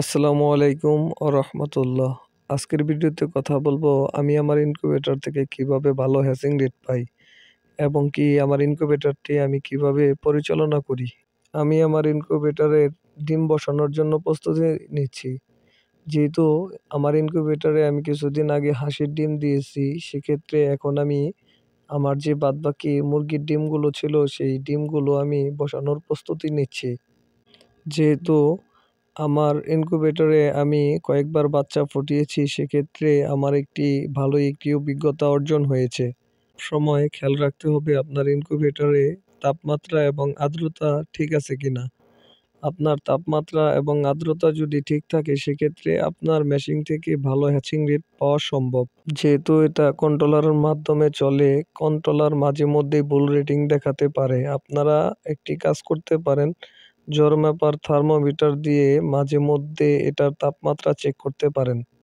আসসালামু আলাইকুম রাহমাতুল্লাহ। আজকের ভিডিওতে কথা বলবো আমি আমার ইনকিউবেটর থেকে কিভাবে ভালো হ্যাচিং রেট পাই এবং কি আমার ইনকিউবেটরটি আমি কিভাবে পরিচালনা করি। আমি আমার ইনকিউবেটরের ডিম বসানোর জন্য প্রস্তুতি নিচ্ছি। যেহেতু আমার ইনকিউবেটরে আমি কিছুদিন আগে হাঁসের ডিম দিয়েছি, সেক্ষেত্রে এখন আমি আমার যে বাদবাকি মুরগির ডিমগুলো ছিল সেই ডিমগুলো আমি বসানোর প্রস্তুতি নিচ্ছি। যেহেতু আমার ইনকিউবেটরে আমি কয়েকবার বাচ্চা ফুটিয়েছি, সেক্ষেত্রে আমার ভালো একটি অভিজ্ঞতা অর্জন হয়েছে। সময় খেয়াল রাখতে হবে আপনার ইনকিউবেটরে তাপমাত্রা এবং আর্দ্রতা ঠিক আছে কিনা। আপনার তাপমাত্রা এবং আর্দ্রতা যদি ঠিক থাকে, সেক্ষেত্রে আপনার মেশিন থেকে ভালো হ্যাচিং রেট পাওয়া সম্ভব। যেহেতু এটা কন্ট্রোলারের মাধ্যমে চলে, কন্ট্রোলার মাঝে মধ্যেই ভুল রেটিং দেখাতে পারে। আপনারা একটি কাজ করতে পারেন, জ্বর মাপার থার্মোমিটার দিয়ে মাঝে মধ্যে এটার তাপমাত্রা চেক করতে পারেন।